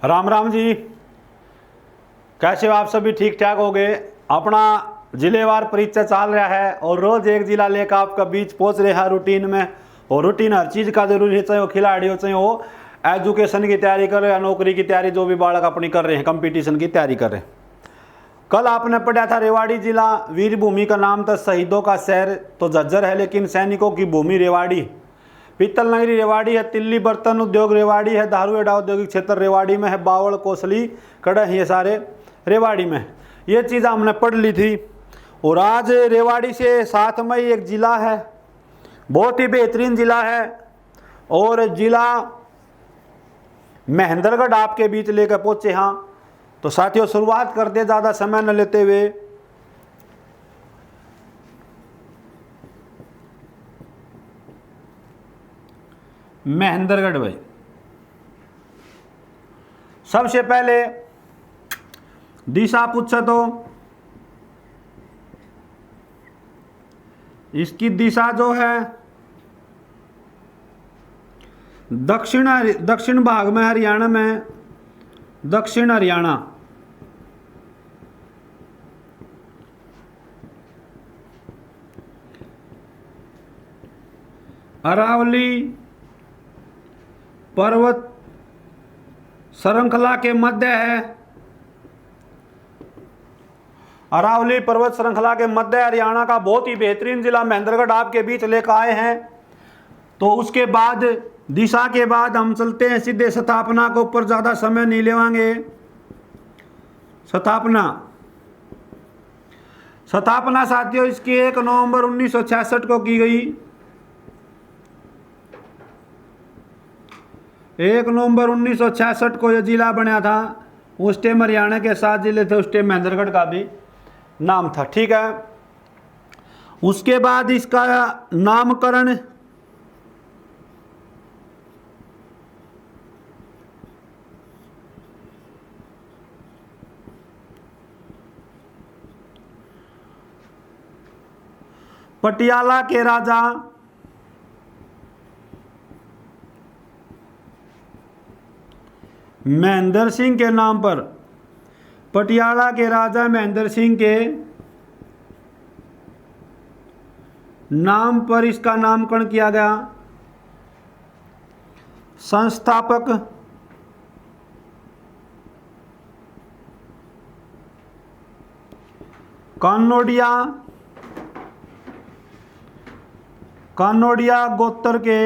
राम राम जी। कैसे हो आप सभी? ठीक ठाक हो गए? अपना जिलेवार परीक्षा चल रहा है और रोज एक जिला लेकर आपका बीच पहुंच रहे हैं रूटीन में। और रूटीन हर चीज़ का जरूरी है, चाहे वो खिलाड़ी हो, चाहे वो एजुकेशन की तैयारी कर रहे हैं, नौकरी की तैयारी जो भी बालक अपनी कर रहे हैं, कंपटीशन की तैयारी कर रहे हैं। कल आपने पढ़ा था रेवाड़ी जिला वीर भूमि का नाम था, शहीदों का शहर तो झज्जर है लेकिन सैनिकों की भूमि रेवाड़ी। पीतल नगरी रेवाड़ी है, तिल्ली बर्तन उद्योग रेवाड़ी है, दारू एडा औद्योगिक क्षेत्र रेवाड़ी में है, बावड़ कोसली कड़ा ये सारे रेवाड़ी में। ये चीज़ हमने पढ़ ली थी। और आज रेवाड़ी से 7 मई एक ज़िला है, बहुत ही बेहतरीन ज़िला है और ज़िला महेंद्रगढ़ आपके बीच लेकर पहुँचे। हाँ तो साथियों शुरुआत करते, ज़्यादा समय न लेते हुए। महेंद्रगढ़ भाई, सबसे पहले दिशा पूछे तो इसकी दिशा जो है दक्षिण भाग में हरियाणा में, दक्षिण हरियाणा। अरावली पर्वत श्रृंखला के मध्य है, अरावली पर्वत श्रृंखला के मध्य हरियाणा का बहुत ही बेहतरीन जिला महेंद्रगढ़ आपके बीच लेकर आए हैं। तो उसके बाद दिशा के बाद हम चलते हैं सीधे स्थापना के ऊपर, ज़्यादा समय नहीं लेवांगे। स्थापना साथियों इसकी 1 नवंबर 1966 को की गई। 1 नवंबर 1966 को यह जिला बना था। उस टाइम हरियाणा के 7 जिले थे, उस टाइम महेंद्रगढ़ का भी नाम था। ठीक है, उसके बाद इसका नामकरण पटियाला के राजा महेंद्र सिंह के नाम पर, पटियाला के राजा महेंद्र सिंह के नाम पर इसका नामकरण किया गया। संस्थापक कानोडिया गोत्र के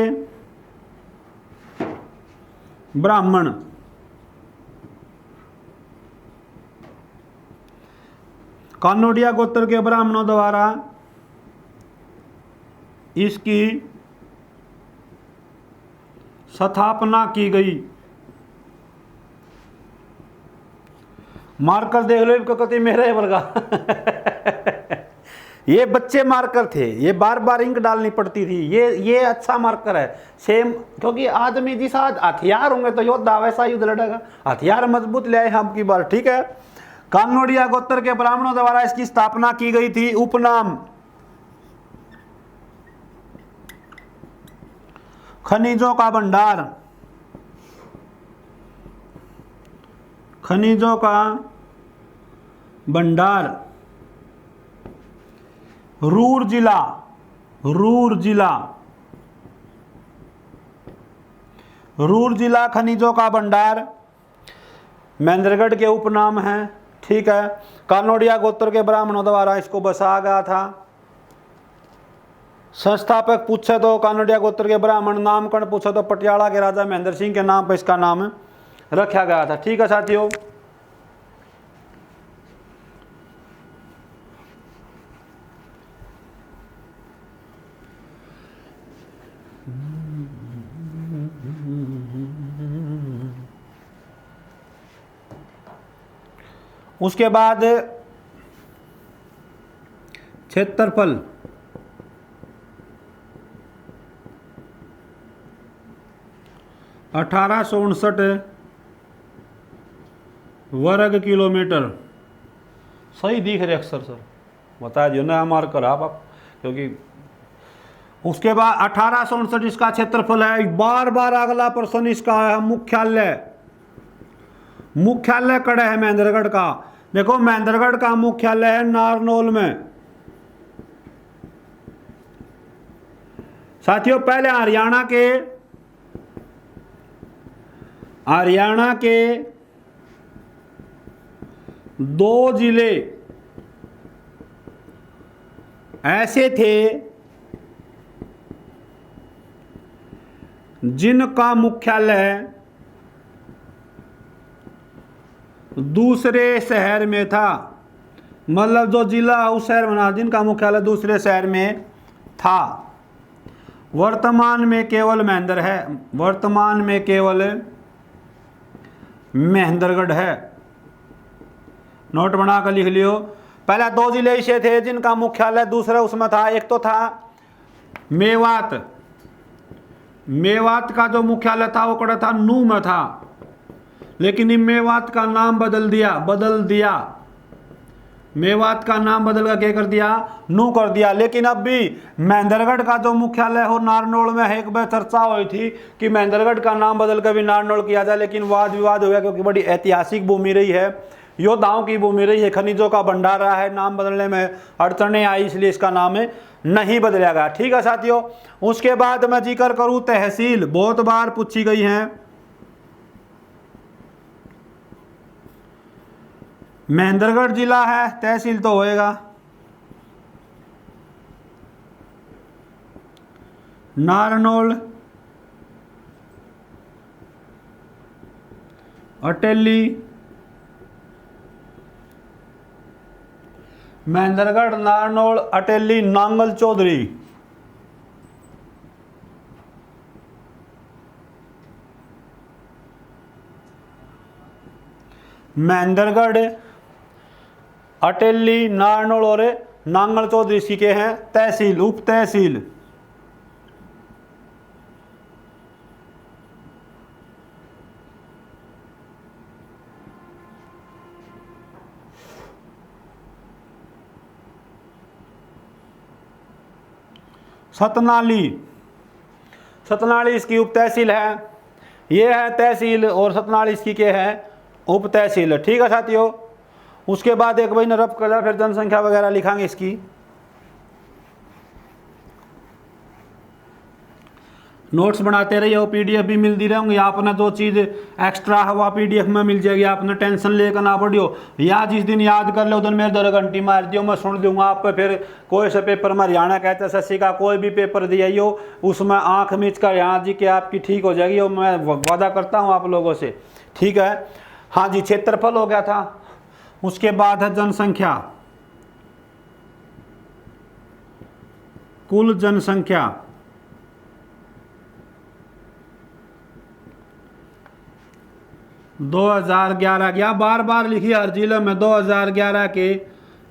ब्राह्मण, कानोडिया गोत्र के ब्राह्मणों द्वारा इसकी स्थापना की गई। मार्कर देख लो, इनको कहते मेरे वर्गा ये बच्चे मार्कर थे, ये बार बार इंक डालनी पड़ती थी। ये अच्छा मार्कर है सेम, क्योंकि आदमी जिस हथियार होंगे तो योद्धा वैसा युद्ध लड़ेगा। हथियार मजबूत ले आए हम की बार। ठीक है, कानोडिया गोत्र के ब्राह्मणों द्वारा इसकी स्थापना की गई थी। उपनाम खनिजों का भंडार, खनिजों का भंडार। रूर जिला, रूर जिला, रूर जिला खनिजों का भंडार महेंद्रगढ़ के उपनाम है। ठीक है, कानोडिया गोत्र के ब्राह्मणों द्वारा इसको बसाया गया था। संस्थापक पूछे तो कानोडिया गोत्र के ब्राह्मण, नामकरण पूछे तो पटियाला के राजा महेंद्र सिंह के नाम पर इसका नाम रखा गया था। ठीक है साथियों, उसके बाद क्षेत्रफल, अठारह सौ 59 वर्ग किलोमीटर। सही दिख रहे अक्सर सर, बता दियो ना हमारे कर आप, क्योंकि उसके बाद 1869 इसका क्षेत्रफल है। बार बार अगला प्रश्न इसका है। मुख्यालय मुख्यालय कड़े है महेंद्रगढ़ का। देखो महेंद्रगढ़ का मुख्यालय है नारनौल में। साथियों पहले हरियाणा के 2 जिले ऐसे थे जिनका मुख्यालय दूसरे शहर में था। मतलब जो जिला उस शहर में, जिनका मुख्यालय दूसरे शहर में था। वर्तमान में केवल महेंद्र है, वर्तमान में केवल महेंद्रगढ़ है। नोट बना कर लिख लियो। पहले 2 जिले ऐसे थे जिनका मुख्यालय दूसरे उसमें था। एक तो था मेवात, मेवात का जो मुख्यालय था वो कड़ा था नू में था, लेकिन इन मेवात का नाम बदल दिया। मेवात का नाम बदल कर क्या कर दिया, नू कर दिया। लेकिन अब भी महेंद्रगढ़ का जो मुख्यालय हो नारनौल में है। एक बार चर्चा हुई थी कि महेंद्रगढ़ का नाम बदल कर भी नारनौल किया जाए, लेकिन वाद विवाद हो गया क्योंकि बड़ी ऐतिहासिक भूमि रही है, योद्धाओं की भूमि रही है, खनिजों का भंडार रहा है। नाम बदलने में अड़चने आई, इसलिए इसका नाम नहीं बदला गया। ठीक है साथियों। उसके बाद मैं जिक्र करूं तहसील, बहुत बार पूछी गई है। महेंद्रगढ़ जिला है, तहसील तो होएगा नारनौल, अटेली, महेंद्रगढ़, नारनौल, अटेली, नांगल चौधरी। महेंद्रगढ़, अटेली, नारनौल और नांगल चौधरी इसी के हैं तहसील, उप तहसील। सतनाली, सतनाली इसकी उप तहसील है। ये है तहसील और सतनाली इसकी के है उप तहसील। ठीक है साथियों। उसके बाद एक भाई ने रफ कर, फिर जनसंख्या वगैरह लिखांगे इसकी। नोट्स बनाते रहिए, पीडीएफ भी मिलती रहेंगी। आपने जो चीज़ एक्स्ट्रा है वह पीडीएफ में मिल जाएगी, आपने टेंशन लेकर ना पड़ियो। या जिस दिन याद कर लो उस दिन मेरे 2 घंटी मार दियो, मैं सुन दूंगा आप पे। फिर कोई से पेपर में हरियाणा कहते हैं शशि का कोई भी पेपर दिया हो, उसमें आंख मीच कर यहाँ जी के आपकी ठीक हो जाएगी, और मैं वादा करता हूँ आप लोगों से। ठीक है। हाँ जी, क्षेत्रफल हो गया था। उसके बाद है जनसंख्या, कुल जनसंख्या। दो 2011 क्या बार बार लिखी हर जिले में 2011 के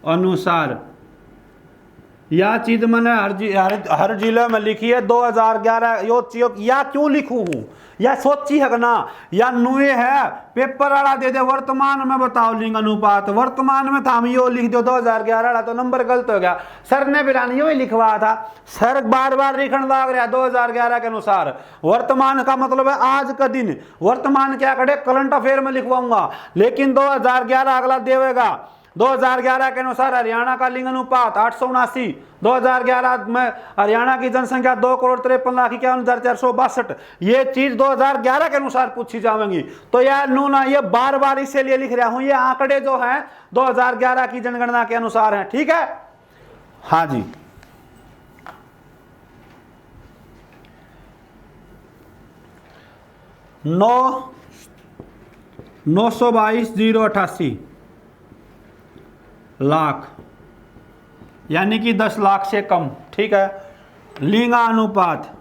अनुसार। यह चीज मैंने हर जिले में लिखी है 2011। या क्यों लिखूं हूं, या सोची है ना, या नुए है पेपर वाला दे दे वर्तमान में बताओ लिंग अनुपात। वर्तमान में था हम यो लिख दो 2011 वाला, तो नंबर गलत हो गया। सर ने भी यो ही लिखवाया था, सर बार बार लिखने लग रहा 2011 के अनुसार। वर्तमान का मतलब है आज का दिन। वर्तमान क्या करे, करंट अफेयर में लिखवाऊंगा, लेकिन 2011 अगला देवेगा। 2011 के अनुसार हरियाणा का लिंग अनुपात 879। 2011 में हरियाणा की जनसंख्या 2,53,51,462। ये चीज 2011 के अनुसार पूछी जाएंगी। तो यार नूना ये बार बार इसीलिए लिख रहा हूं, ये आंकड़े जो हैं 2011 की जनगणना के अनुसार हैं। ठीक है। हाँ जी। नौ 922,088 लाख, यानी कि 10 लाख से कम। ठीक है। लिंगानुपात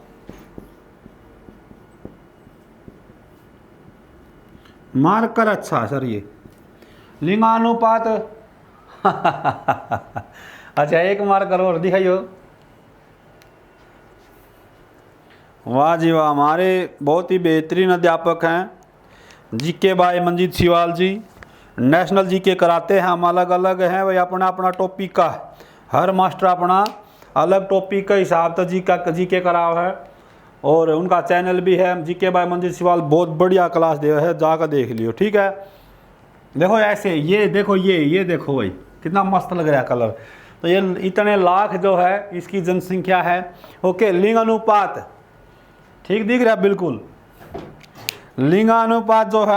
मार्कर अच्छा सर, ये लिंगानुपात अच्छा एक मार्कर और दिखाइयो। वाह जी वाह, हमारे बहुत ही बेहतरीन अध्यापक हैं जीके भाई मंजीत सिवाल जी। नेशनल जीके कराते हैं हम, अलग अलग हैं भाई, अपना अपना टॉपिक का। हर मास्टर अपना अलग टॉपिक के हिसाब से जीके कराव है, और उनका चैनल भी है जीके बाय मंजीत सिवाल। बहुत बढ़िया क्लास दे है, जाकर देख लियो। ठीक है। देखो ऐसे, ये देखो, ये देखो भाई कितना मस्त लग रहा है कलर। तो ये इतने लाख जो है इसकी जनसंख्या है। ओके, लिंग अनुपात ठीक दिख रहा है बिल्कुल। लिंग अनुपात जो है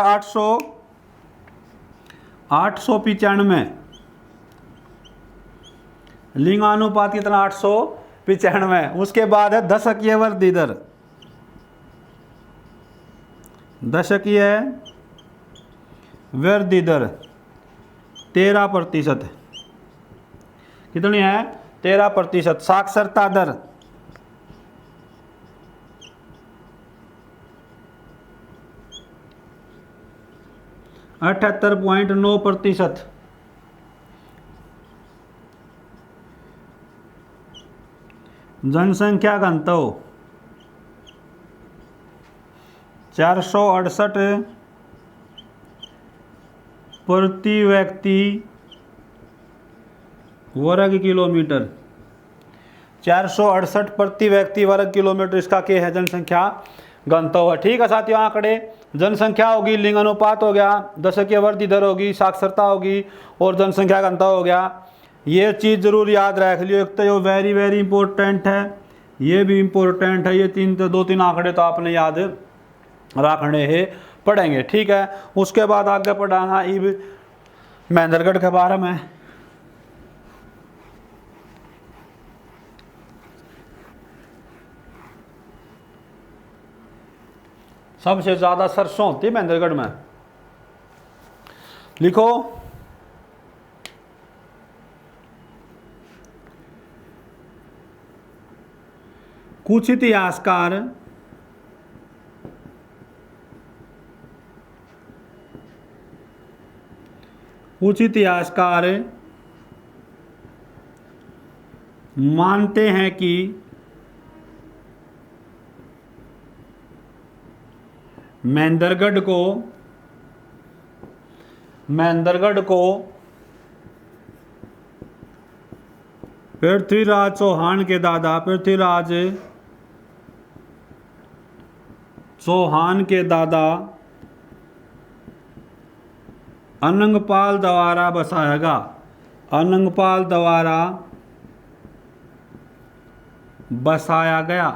895। लिंग अनुपात कितना 895। उसके बाद है दशकीय वृद्धि दर। दशकीय वृद्धि दर 13%। कितनी है? 13%। साक्षरता दर 78.9%। जनसंख्या घनत्व 468 प्रति व्यक्ति वर्ग किलोमीटर। 468 प्रति व्यक्ति वर्ग किलोमीटर इसका क्या है? जनसंख्या घनत्व है। ठीक है साथियों, आंकड़े जनसंख्या होगी, लिंग अनुपात हो गया, दशकीय वृद्धि दर होगी, साक्षरता होगी और जनसंख्या घनत्व हो गया। ये चीज़ जरूर याद रख लियो। एक तो जो वेरी वेरी इंपॉर्टेंट है, ये भी इंपॉर्टेंट है। ये दो तीन आंकड़े तो आपने याद रखने हैं, पढ़ेंगे। ठीक है, उसके बाद आगे पढ़ाना इब महेंद्रगढ़ के बारे में। सबसे ज्यादा सरसों होती है महेंद्रगढ़ में। लिखो, कुछ इतिहासकार मानते हैं कि महेंद्रगढ़ को पृथ्वीराज चौहान के दादा अनंगपाल द्वारा बसाया गया।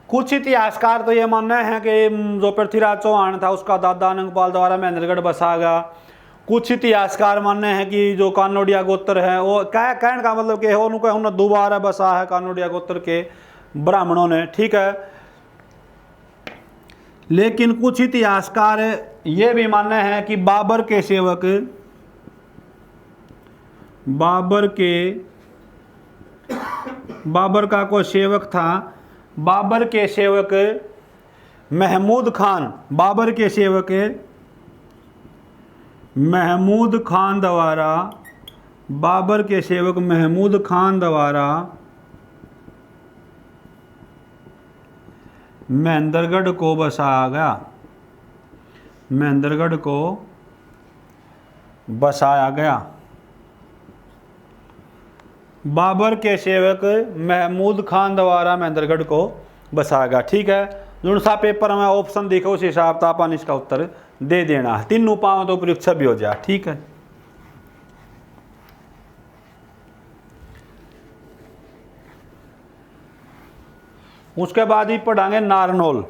कुछ इतिहासकार तो ये मानना है कि जो पृथ्वीराज चौहान था उसका दादा अनंगपाल द्वारा महेंद्रगढ़ बसाया गया। कुछ इतिहासकार मानने हैं कि जो कानोडिया गोत्र है वो कहने का मतलब कि उन्होंने दोबारा बसा है कानोडिया गोत्र के ब्राह्मणों ने। ठीक है, लेकिन कुछ इतिहासकार ये भी मानने हैं कि बाबर का कोई सेवक था। बाबर के सेवक महमूद खान द्वारा महेंद्रगढ़ को बसाया गया। बाबर के सेवक महमूद खान द्वारा महेंद्रगढ़ को बसाया गया। ठीक है, जो सा पेपर में ऑप्शन दिखा उस हिसाब से अपन इसका उत्तर दे देना है। तीनों पाँव तो परीक्षा भी हो जाए। ठीक है, उसके बाद ही पढ़ांगे नारनौल।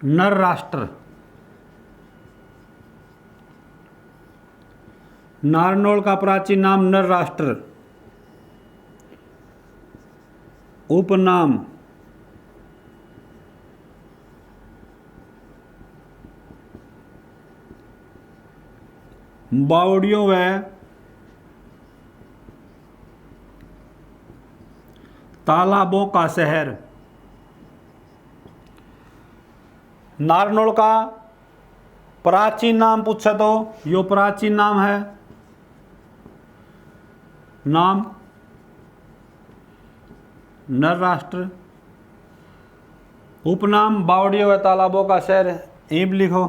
नर राष्ट्र। नारनौल का प्राचीन नाम नर राष्ट्र, उपनाम बावड़ियों व तालाबों का शहर। नारनौल का प्राचीन नाम पूछा तो यो प्राचीन नाम है, नाम नर राष्ट्र, उपनाम बावड़ियों व तालाबों का शहर। ईब लिखो।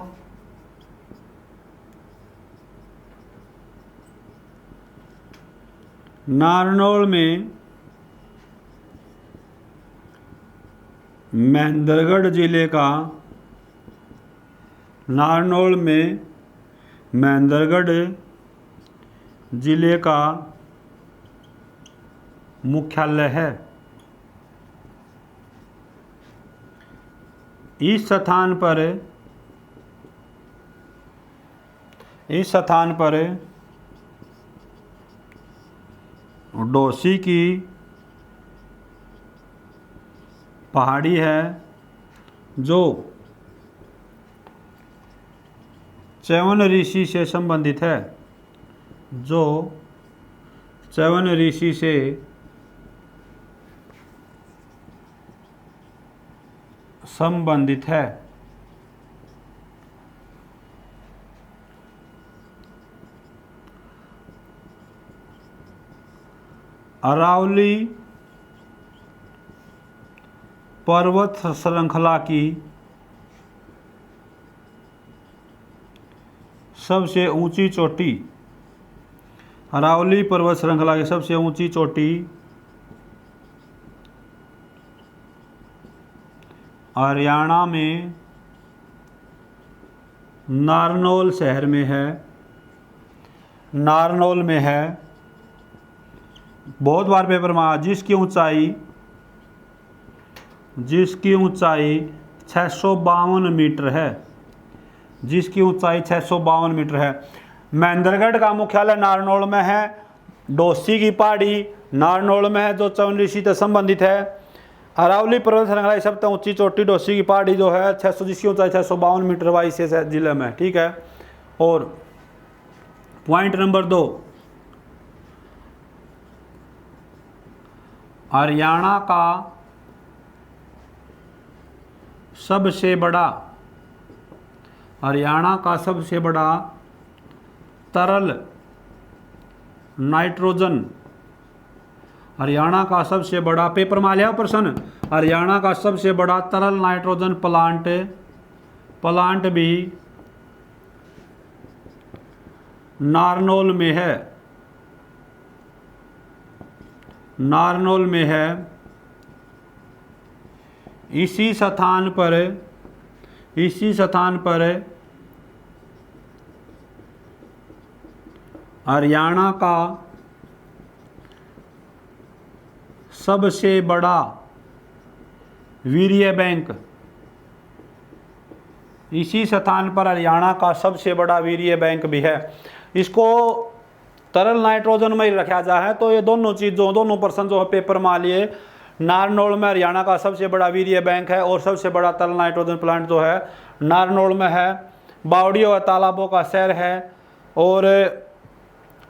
नारनौल में महेंद्रगढ़ जिले का, नारनौल में महेंद्रगढ़ जिले का मुख्यालय है। इस स्थान पर डोसी की पहाड़ी है जो च्यवन ऋषि से संबंधित है, जो च्यवन ऋषि से संबंधित है। अरावली पर्वत श्रृंखला की सबसे ऊंची चोटी, अरावली पर्वत श्रृंखला की सबसे ऊंची चोटी हरियाणा में नारनौल शहर में है, नारनौल में है। बहुत बार पेपर में आया, जिसकी ऊंचाई 652 मीटर है, जिसकी ऊंचाई 652 मीटर है। महेंद्रगढ़ का मुख्यालय नारनौल में है। डोसी की पहाड़ी नारनौल में है जो च्यवन ऋषि से संबंधित है। अरावली पर्वत श्रृंखला की सबसे ऊंची चोटी डोसी की पहाड़ी जो है 600, जिसकी ऊंचाई 652 मीटर वाइस से जिले में, ठीक है। और पॉइंट नंबर 2, हरियाणा का सबसे बड़ा तरल नाइट्रोजन, हरियाणा का सबसे बड़ा, पेपर में लिया प्रश्न, हरियाणा का सबसे बड़ा तरल नाइट्रोजन प्लांट भी नारनौल में है, नारनौल में है। इसी स्थान पर हरियाणा का सबसे बड़ा वीर्य बैंक, इसी स्थान पर हरियाणा का सबसे बड़ा वीर्य बैंक भी है। इसको तरल नाइट्रोजन में ही रखा जाए तो ये दोनों चीज़ों, दोनों प्रश्न जो है पेपर में आ लिए। नारनौल में हरियाणा का सबसे बड़ा वीर्य बैंक है और सबसे बड़ा तरल नाइट्रोजन प्लांट जो है नारनौल में है। बावड़ियों और तालाबों का शहर है और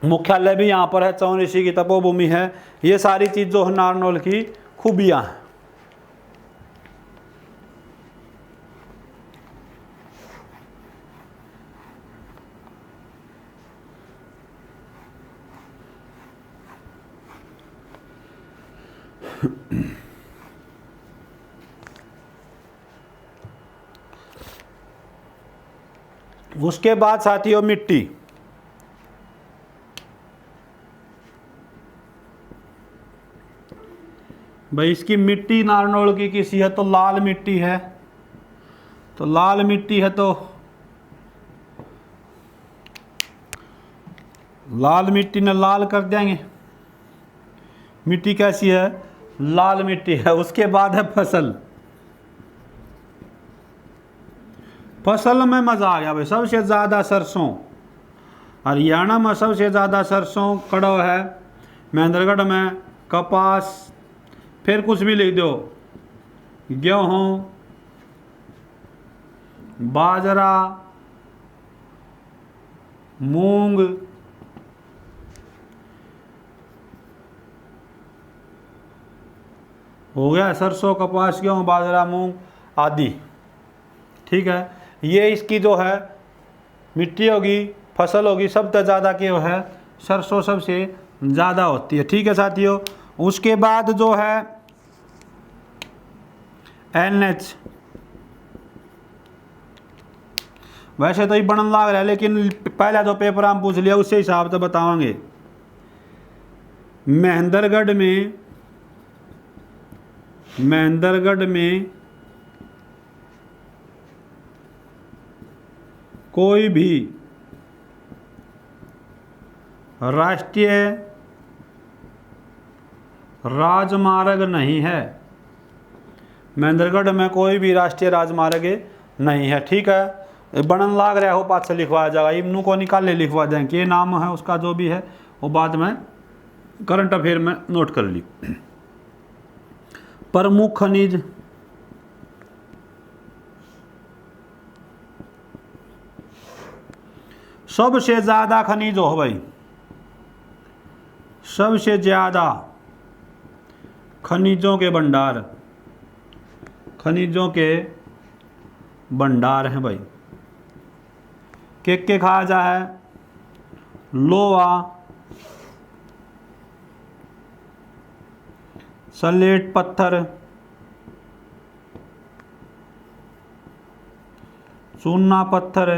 मुख्यालय भी यहाँ पर है, च्यवन ऋषि की तपोभूमि है। ये सारी चीज़ जो है नारनौल की खूबियाँ हैं। उसके बाद साथियों मिट्टी, भाई इसकी मिट्टी नारनौल की किसी है तो लाल मिट्टी है, तो लाल मिट्टी है तो लाल मिट्टी ने लाल कर देंगे। मिट्टी कैसी है? लाल मिट्टी है। उसके बाद है फसल, फसल में मज़ा आ गया भाई। सबसे ज़्यादा सरसों हरियाणा में, सबसे ज़्यादा सरसों कड़व है। महेंद्रगढ़ में कपास, फिर कुछ भी लिख दो, गेहूँ, बाजरा, मूंग, हो गया सरसों, कपास, गेहूँ, बाजरा, मूंग आदि, ठीक है। ये इसकी जो है मिट्टी होगी, फसल होगी, सबसे ज़्यादा क्या है? सरसों सबसे ज़्यादा होती है, ठीक है साथियों। उसके बाद जो है NH, वैसे तो ये बनन लाग रहा है लेकिन पहला जो पेपर हम पूछ लिया उससे हिसाब से बताओगे। महेंद्रगढ़ में कोई भी राष्ट्रीय राजमार्ग नहीं है। महेंद्रगढ़ में कोई भी राष्ट्रीय राजमार्ग नहीं है। ठीक है, बनन लाग रहा हो पास से लिखवाया जाएगा, इब्नू को निकाल लिखवा देंगे, ये नाम है उसका जो भी है वो बाद में करंट अफेयर में नोट कर ली। प्रमुख खनिज सबसे ज्यादा खनिज हो भाई, सबसे ज्यादा खनिजों के भंडार, खनिजों के भंडार हैं भाई। के खाया जाए, लोहा, सलेट पत्थर, चूना पत्थर,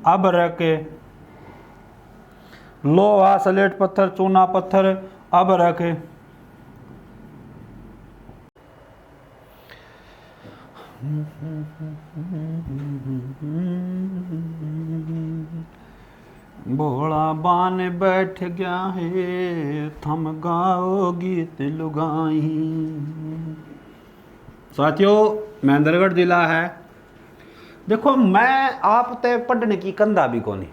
अभ्रक, लोहा, सलेट पत्थर, चूना पत्थर, अभ्रक। भोला बान बैठ गया है, थम गाओ गीत लुगाई। साथियों, महेंद्रगढ़ जिला है। देखो, मैं आप ते पढ़ने की कंधा भी को नहीं,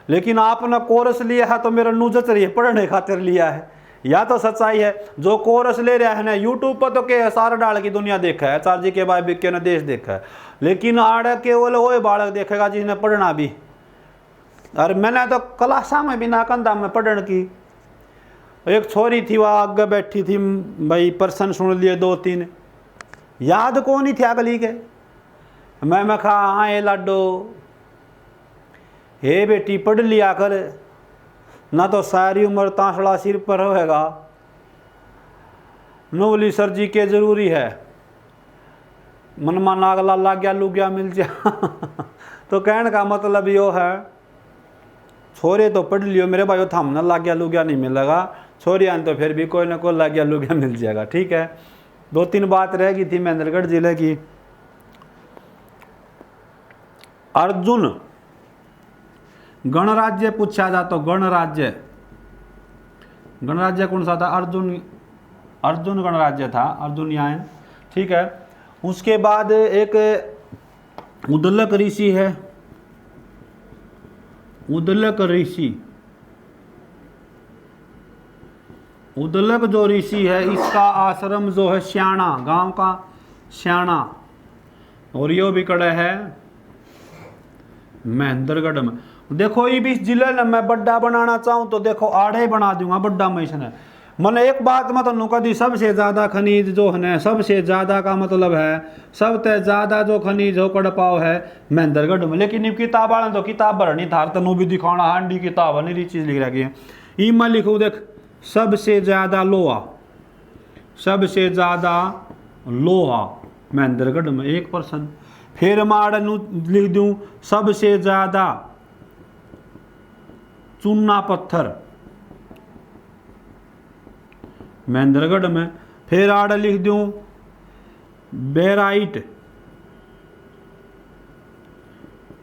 लेकिन आपने कोरस लिया है तो मेरा नूजत रही है, पढ़ने खातिर लिया है। या तो सच्चाई है, जो कोरस ले रहा है ना यूट्यूब पर तो के सारा डाल की दुनिया देखा है, चार जी के भाई बिके ने देश देखा है, लेकिन आड़ केवल वो बालक देखेगा जिसने पढ़ना भी। और मैंने तो क्लासा में भी ना कंधा में पढ़ने की। एक छोरी थी वह आगे बैठी थी भाई, प्रश्न सुन लिए 2-3, याद को नहीं थे अगली के। मैं कहा हाँ ये लाडो, हे बेटी पढ़ लिया कर, ना तो सारी उम्र तांसड़ा सिर पर होएगा, नोबली सर जी के जरूरी है, मनमा नागला लाग गया लू गया मिल जा। तो कहने का मतलब यो है, छोरे तो पढ़ लियो मेरे भाई, थम ना लाग गया लू गया नहीं मिलेगा, छोरियां तो फिर भी कोई ना कोई लाग गया लू गया मिल जाएगा। ठीक है, 2-3 बात रह गई थी महेंद्रगढ़ जिले की। अर्जुन गणराज्य पूछा जा तो गणराज्य कौन सा था? अर्जुन गणराज्य था, अर्जुन यान। ठीक है, उसके बाद एक उद्दलक ऋषि है, उद्दलक ऋषि, उद्दलक जो ऋषि है इसका आश्रम जो है श्याणा, गांव का श्याणा, और यो भी कड़ा है महेंद्रगढ़ में। देखो ये भी जिले ने मैं बड़ा बनाना चाहूँ तो देखो आड़े बना दूंगा बड़ा मिशन है। मैंने एक बात मैं तो कदी सबसे ज्यादा खनिज जो है, सबसे ज्यादा का मतलब है सबसे ज्यादा जो खनिज हो कड़ पाओ है महेंद्रगढ़ में। लेकिन ये किताब वाले तो किताब भरनी था, तनु भी दिखाना हांडी किताब नहीं चीज लिख रखी है। ई मैं लिखू देख, सबसे ज्यादा लोहा, सबसे ज्यादा लोहा महेंद्रगढ़ में 1%। फिर माड़ लिख दूं सबसे ज्यादा चूना पत्थर महेंद्रगढ़ में। फिर आड़ लिख दूं बेराइट,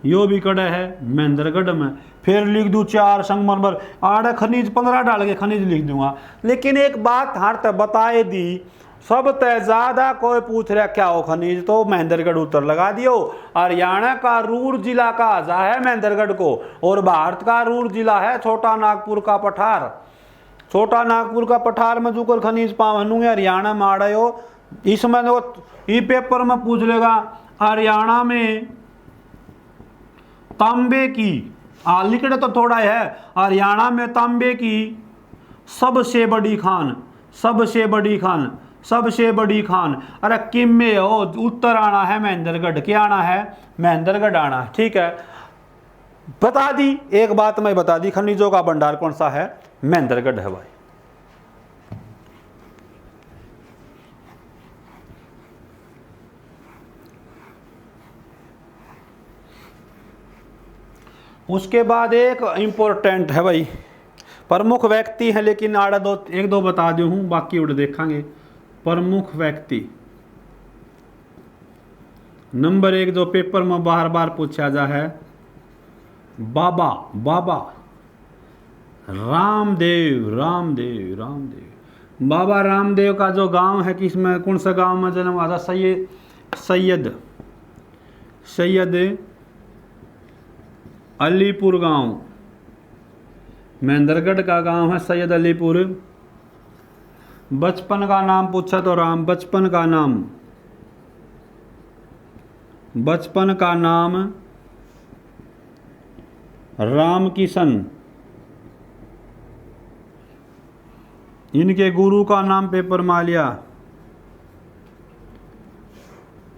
यो भी कड़ा है महेंद्रगढ़ में। फिर लिख दूं 4 संगमरमर, आड़ खनिज 15 डाल के खनिज लिख दूंगा। लेकिन एक बात हार तक बताए दी, सब तय ज्यादा कोई पूछ रहा क्या हो खनिज तो महेंद्रगढ़ उत्तर लगा दियो। हरियाणा का रूर जिला कहा जा है महेंद्रगढ़ को, और भारत का रूर जिला है छोटा नागपुर का पठार। छोटा नागपुर का पठार में जुकर खनिज पावनुगे हरियाणा में आ रहे हो। इसमें ई पेपर में पूछ लेगा हरियाणा में तांबे की, लिखने तो थोड़ा है, हरियाणा में तांबे की सबसे बड़ी खान, सबसे बड़ी खान, सबसे बड़ी खान। अरे किम्मे हो, उत्तर आना है महेंद्रगढ़, क्या आना है महेंद्रगढ़ आना है। ठीक है, बता दी एक बात मैं बता दी, खनिजों का भंडार कौन सा है महेंद्रगढ़ है भाई। उसके बाद एक इम्पोर्टेंट है भाई, प्रमुख व्यक्ति है, लेकिन आड़ा दो एक दो बता दो हूँ, बाकी उड़ देखेंगे। प्रमुख व्यक्ति नंबर एक जो पेपर में बार बार पूछा जा है, बाबा बाबा रामदेव रामदेव रामदेव। बाबा रामदेव का जो गांव है, किसमें कौन सा गांव में जन्म हुआ था? सैयद अलीपुर गांव, महेंद्रगढ़ का गांव है सैयद अलीपुर। बचपन का नाम पूछा तो बचपन का नाम राम किशन। इनके गुरु का नाम पेपर मालिया,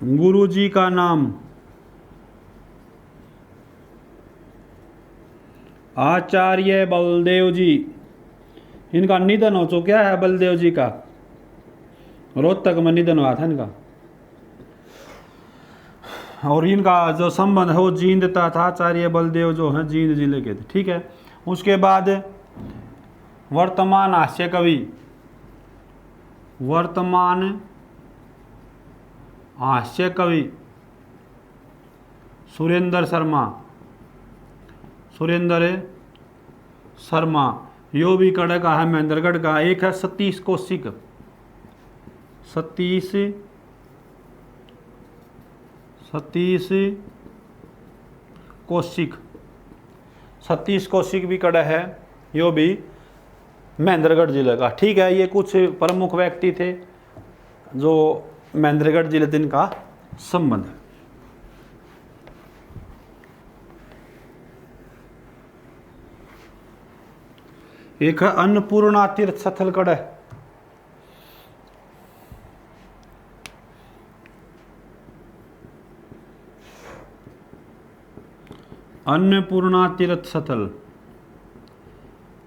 गुरु जी का नाम आचार्य बलदेव जी। इनका निधन हो चुका है, बलदेव जी का रोहतक में निधन हुआ था इनका। और इनका जो संबंध है वो जींदता था, आचार्य बलदेव जो है जींद जिले के थे, ठीक है। उसके बाद वर्तमान हास्य कवि, वर्तमान हास्य कवि सुरेंद्र शर्मा, यो भी कड़क है महेंद्रगढ़ का। एक है सतीश कौशिक भी कड़ा है, यो भी महेंद्रगढ़ जिले का, ठीक है। ये कुछ प्रमुख व्यक्ति थे जो महेंद्रगढ़ जिले दिन का संबंध है। एक है अन्नपूर्णा तीर्थ स्थल है, अन्नपूर्णा तीर्थ स्थल।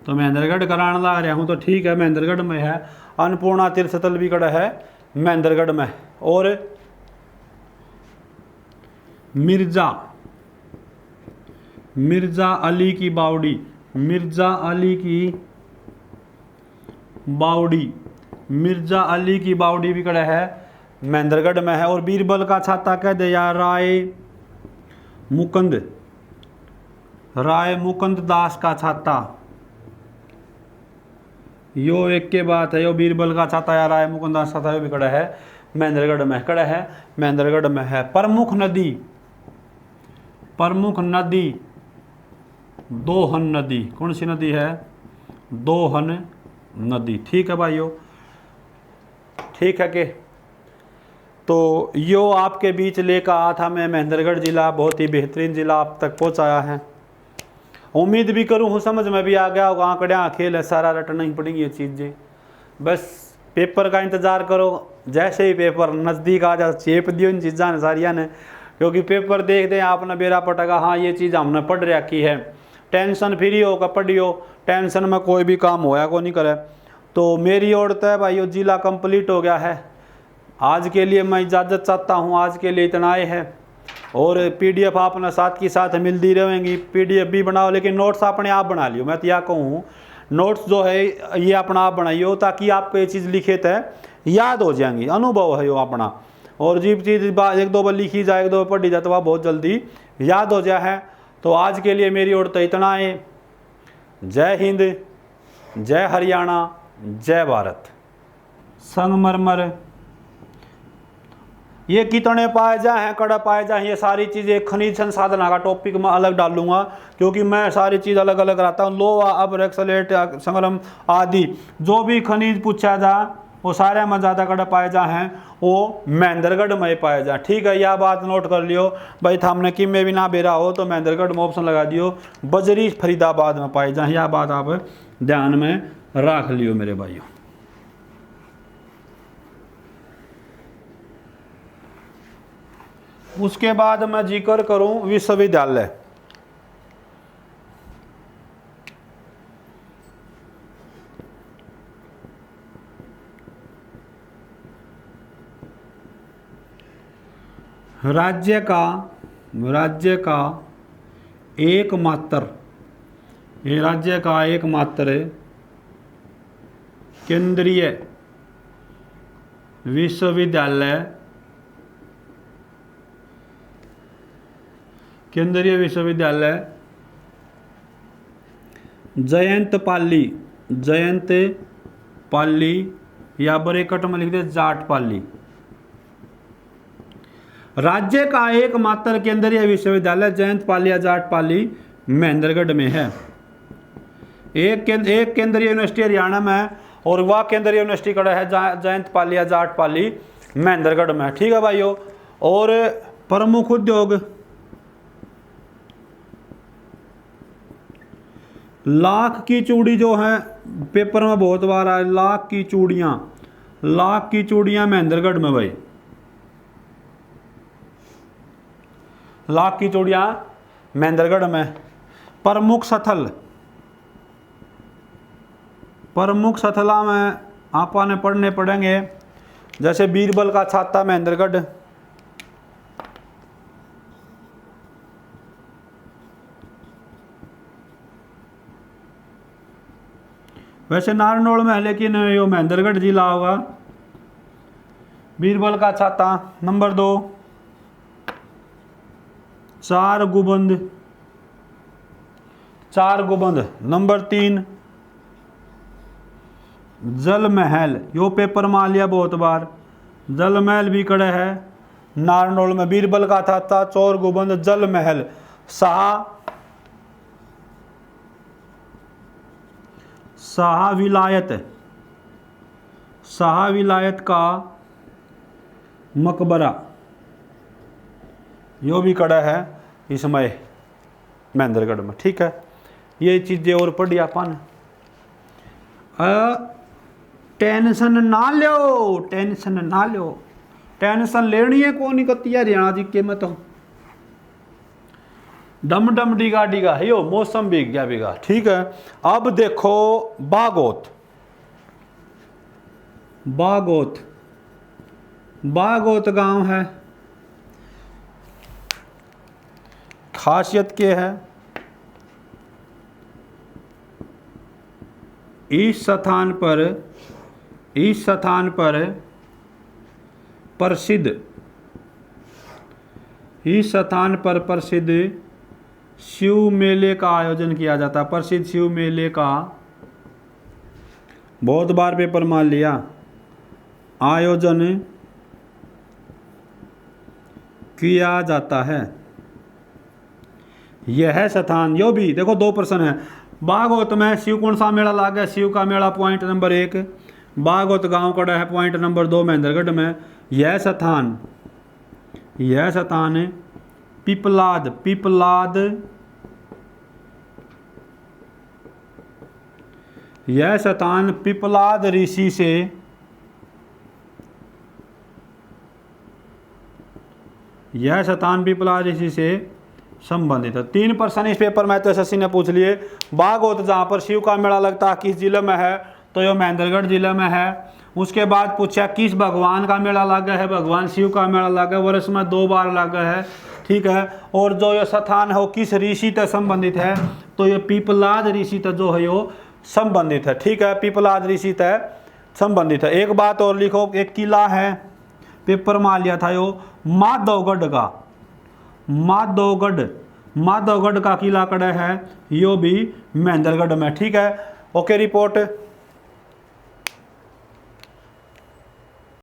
तो महेंद्रगढ़ कराने ला रहा हूँ तो ठीक है, महेंद्रगढ़ में है। अन्नपूर्णा तीर्थ स्थल भी कड़ा है महेंद्रगढ़ में। और मिर्जा अली की बावड़ी, मिर्जा अली की बावड़ी भी कड़ा है महेंद्रगढ़ में है। और बीरबल का छाता कह दे या राय मुकुंद दास का छाता, यो एक के बात है। यो बीरबल का छाता या राय मुकुंद दास छाता यो भी कड़ा है महेंद्रगढ़ में, महेंद्रगढ़ में है। प्रमुख नदी दोहन नदी, कौन सी नदी है? दोहन नदी, ठीक है भाइयों, ठीक है के। तो यो आपके बीच लेकर आया था मैं महेंद्रगढ़ जिला, बहुत ही बेहतरीन जिला आप तक पहुंचाया है। उम्मीद भी करूँ हूँ समझ में भी आ गया होगा। आंकड़ियाँ खेल है, सारा रटना ही पड़ेंगी ये चीज़ें। बस पेपर का इंतज़ार करो, जैसे ही पेपर नज़दीक आ जा चेप दियो इन चीज़ा ने सारिया ने, क्योंकि पेपर देख दें आपने बेरा पटेगा, हाँ ये चीज़ हमने पढ़ रखी है। टेंशन फ्री होकर पढ़ियो, टेंशन में कोई भी काम होया को नहीं करे। तो मेरी ओर तो है भाई, जिला कंप्लीट हो गया है। आज के लिए मैं इजाज़त चाहता हूँ, आज के लिए इतना ही है। और PDF आपने साथ की साथ मिलती रहेंगी, PDF भी बनाओ, लेकिन नोट्स अपने आप बना लियो। मैं तो यह कहूँ नोट्स जो है ये अपना आप बनाइयो, ताकि आपको ये चीज़ लिखे थे याद हो जाएंगी, अनुभव है यो अपना। और जीप चीज़ एक दो बार लिखी जाए, एक दो बार पढ़ी जाए तो वह बहुत जल्दी याद हो जाए है। तो आज के लिए मेरी ओर तो इतना है। जय हिंद, जय हरियाणा, जय भारत। संगमरमर ये कितने पाए जाए हैं, कड़ा पाए जाए, ये सारी चीज़ें खनिज संसाधन का टॉपिक में अलग डालूंगा, क्योंकि मैं सारी चीज़ अलग अलग रखता हूँ। लोहा, अब्र, सलेट, संगरम आदि जो भी खनिज पूछा जा वो सारे में ज़्यादा कड़ा पाए जाए हैं वो महेंद्रगढ़ में पाए जाए, ठीक है। यह बात नोट कर लियो भाई, थामने कि में भी ना बेरा हो तो महेंद्रगढ़ में ऑप्शन लगा दियो, बजरी फरीदाबाद में पाए जाए, यह बात आप ध्यान में रख लियो मेरे भाइयों। उसके बाद मैं जिक्र करूं विश्वविद्यालय। राज्य का एकमात्र, ये राज्य का एकमात्र केंद्रीय विश्वविद्यालय, केंद्रीय विश्वविद्यालय जयंतपाली, जयंतपाली या ब्रैकेट में लिख दे जाटपाली। राज्य का एकमात्र केंद्रीय विश्वविद्यालय जयंतपाली या जाटपाली महेंद्रगढ़ में है। एक केंद्रीय यूनिवर्सिटी हरियाणा में है और वह केंद्रीय यूनिवर्सिटी कड़ा है जयंतपाली या जाटपाली महेंद्रगढ़ में। ठीक है भाइयों। और प्रमुख उद्योग, लाख की चूड़ी जो है पेपर में बहुत बार आए, लाख की चूड़ियां महेंद्रगढ़ में भाई, लाख की चूड़ियां महेंद्रगढ़ में। प्रमुख स्थला में आपने पढ़ने पड़ेंगे, जैसे बीरबल का छाता महेंद्रगढ़, वैसे नारनौल में है लेकिन यो महेंद्रगढ़ जिला होगा। बीरबल का छाता। नंबर 2 चार गुबंद। नंबर 3 जल महल, यो पेपर में आ लिया बहुत बार, जल महल भी कड़े है नारनौल में। बीरबल का छाता, चौर गुबंद, जल महल। शाह विलायत का मकबरा, यो भी कड़ा है इसमें महेंद्रगढ़ में। ठीक है, ये चीजें और पढ़ी अपन। टेंशन ना लो, टेंशन लेनी है कौन कती है हरियाणा जी के में तो डम डिगा है यो, मौसम भीग गया। ठीक है। अब देखो बागोत गांव है, खासियत क्या है? इस स्थान पर प्रसिद्ध शिव मेले का आयोजन किया जाता है। प्रसिद्ध शिव मेले का बहुत बार पेपर मान लिया, आयोजन किया जाता है। यह स्थान, यो भी देखो 2 प्रश्न है। बागोत में शिव कौन सा मेला लागे? शिव का मेला पॉइंट नंबर 1। बागोत गांव कड़ा है पॉइंट नंबर 2 महेंद्रगढ़ में। यह स्थान पिपलाद यह स्थान पिपलाद ऋषि से संबंधित है। 3 प्रश्न इस पेपर में तो एसएससी ने पूछ लिए। बागोत जहाँ पर शिव का मेला लगता है किस जिले में है? तो ये महेंद्रगढ़ जिले में है। उसके बाद पूछा किस भगवान का मेला लगा है? भगवान शिव का मेला लगा है, वर्ष में 2 बार लगा है। ठीक है। और जो ये स्थान है वो किस ऋषि से संबंधित है? तो ये पिपलाद ऋषि से जो है वो संबंधित है। ठीक है, पिपलाद ऋषि से संबंधित है। एक बात और लिखो, एक किला है पेपर में आ लिया था यो माधवगढ़ का किला कड़ा है, यो भी महेंद्रगढ़ में। ठीक है। Okay report.